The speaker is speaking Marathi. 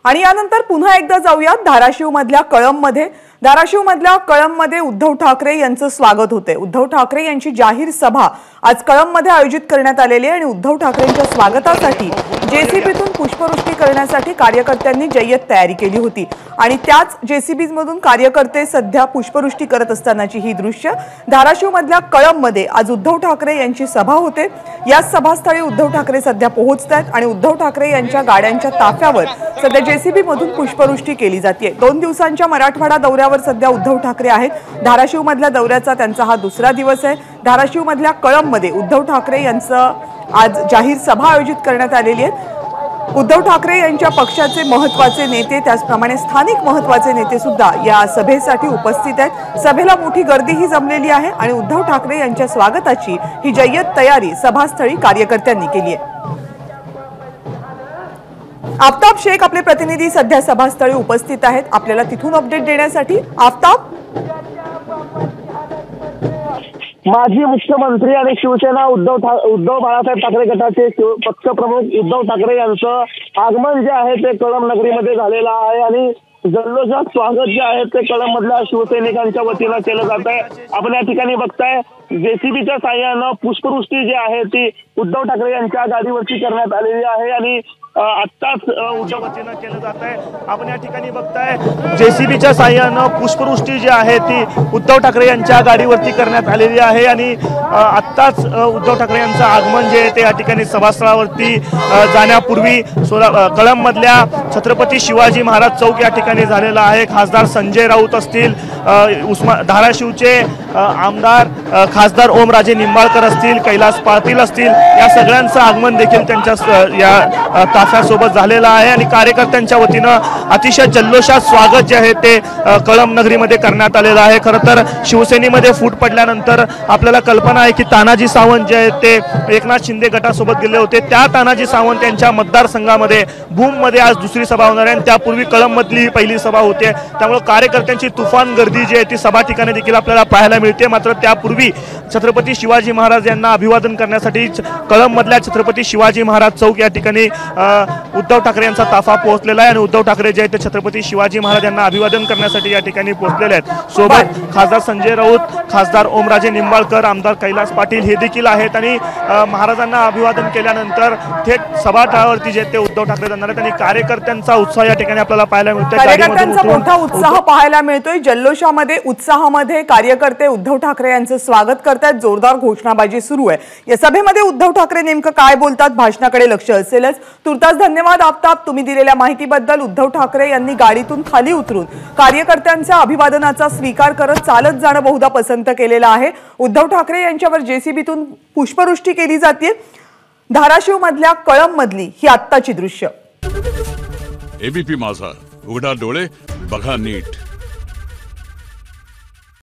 आणि यानंतर पुन्हा एकदा जाऊयात धाराशिवमधल्या कळंबमध्ये। धाराशिवमधल्या कळंबमध्ये उद्धव ठाकरे यांचं स्वागत होते। उद्धव ठाकरे यांची जाहीर सभा आज कळंबमध्ये आयोजित करण्यात आलेली आहे आणि उद्धव ठाकरेंच्या स्वागतासाठी जेसीबीतून पुष्पवृष्टी करण्यासाठी कार्यकर्त्यांनी जय्यत तयारी केली होती आणि त्याच जेसीबीमधून कार्यकर्ते सध्या पुष्पवृष्टी करत असतानाची ही दृश्य धाराशिवमधल्या कळंबमध्ये आज उद्धव ठाकरे यांची सभा होते। या सभास्थळी उद्धव ठाकरे सध्या पोहोचतात आणि उद्धव ठाकरे यांच्या गाड्यांच्या ताफ्यावर सध्या जेसीबीमधून पुष्पवृष्टी केली जाते। 2 दिवसांच्या मराठवाडा दौऱ्यावर सध्या उद्धव ठाकरे आहेत। धाराशिवमधल्या दौऱ्याचा त्यांचा हा दुसरा दिवस आहे। धाराशिवमधल्या कळंबमध्ये उद्धव ठाकरे यांचं आज जाहीर सभा आयोजित करण्यात आलेली आहे। उद्धव ठाकरे यांच्या पक्षाचे महत्त्वाचे नेते त्याचप्रमाणे स्थानिक महत्त्वाचे नेते सुद्धा या सभेसाठी उपस्थित आहेत। सभेला मोठी गर्दीही जमलेली आहे आणि उद्धव ठाकरे यांच्या स्वागताची ही जय्यत तयारी सभास्थळी कार्यकर्त्यांनी केली आहे। आफ्ताब शेख आपले प्रतिनिधी सध्या सभास्थळी उपस्थित आहेत, आपल्याला तिथून अपडेट देण्यासाठी। आफ्ताब, माजी मुख्यमंत्री आणि शिवसेना उद्धव बाळासाहेब ठाकरे गटाचे पक्षप्रमुख उद्धव ठाकरे यांचं आगमन जे आहे ते कळंब नगरीमध्ये झालेलं आहे आणि जल्लोषात स्वागत जे आहे ते कळंबमधल्या शिवसैनिकांच्या वतीनं केलं जात आहे। आपण या ठिकाणी बघताय जेसीबीच्या साह्यानं पुष्पवृष्टी जी आहे ती उद्धव ठाकरे यांच्या गाडीवरती करण्यात आलेली आहे आणि आत्ताच उद्धव वतीनं केलं जात आहे। आपण या ठिकाणी बघताय जेसीबीच्या साह्यानं पुष्पवृष्टी जी आहे ती उद्धव ठाकरे यांच्या गाडीवरती करण्यात आलेली आहे आणि आत्ताच उद्धव ठाकरे यांचं आगमन जे आहे ते या ठिकाणी सभास्थळावरती जाण्यापूर्वी कळंबमधल्या छत्रपती शिवाजी महाराज चौक या ठिकाणी झालेला आहे। खासदार संजय राऊत असतील, धाराशिवचे आमदार खासदार ओमराजे निंबाळकर असतील, कैलास पाटील असतील, या सगळ्यांचं आगमन देखील त्यांच्या या ताफ्यासोबत झालेलं आहे आणि कार्यकर्त्यांच्या वतीनं अतिशय जल्लोषात स्वागत जे आहे ते कळंब नगरीमध्ये करण्यात आलेलं आहे। खरं तर शिवसेनेमध्ये फूट पडल्यानंतर आपल्याला कल्पना आहे की तानाजी सावंत जे आहेत ते एकनाथ शिंदे गटासोबत गेले होते। त्या तानाजी सावंत यांच्या मतदारसंघामध्ये भूममध्ये आज दुसरी सभा होणार आहे आणि त्यापूर्वी कळंबमधली पहिली सभा होते। त्यामुळे कार्यकर्त्यांची तुफान गर्दी जी आहे ती सभा ठिकाणी देखील आपल्याला पाहायला मिळते। मात्र त्यापूर्वी छत्रपती शिवाजी महाराज यांना अभिवादन करण्यासाठी कळंबमधल्या छत्रपती शिवाजी महाराज चौक या ठिकाणी उद्धव ठाकरे यांचा ताफा पोहोचलेला आहे आणि उद्धव ठाकरे जे आहेत ते छत्रपती शिवाजी महाराज यांना अभिवादन करण्यासाठी या ठिकाणी पोहोचलेले आहेत। सोबत खासदार संजय राऊत, खासदार ओमराजे निंबाळकर, आमदार कैलास पाटील हे देखील आहेत आणि महाराजांना अभिवादन केल्यानंतर थेट सभास्थळावरती जे ते उद्धव ठाकरे जाणार आहेत आणि कार्यकर्त्यांचा उत्साह या ठिकाणी आपल्याला पाहायला मिळतोय। कार्यकर्त्यांचा मोठा उत्साह पाहायला मिळतोय। जल्लोषामध्ये उत्साहामध्ये कार्यकर्ते उद्धव ठाकरे यांचं स्वागत करतात, जोरदार घोषणाबाजी सुरू आहे। या सभेमध्ये उद्धव ठाकरे नेमकं काय बोलतात भाषणाकडे लक्ष असेलच। तुर्तास धन्यवाद आफ्ताब, तुम्ही दिलेल्या माहितीबद्दल। उद्धव ठाकरे यांनी गाडीतून खाली उतरून कार्यकर्त्यांच्या अभिवादनाचा स्वीकार करत चालत जाणं बहुधा पसंत केलेलं आहे। उद्धव ठाकरे यांच्यावर जेसीबीतून पुष्पवृष्टी केली जाते। धाराशिव मधल्या कळंब मधली ही आत्ताची दृश्य। एबीपी माझा, उघडा डोळे बघा नीट।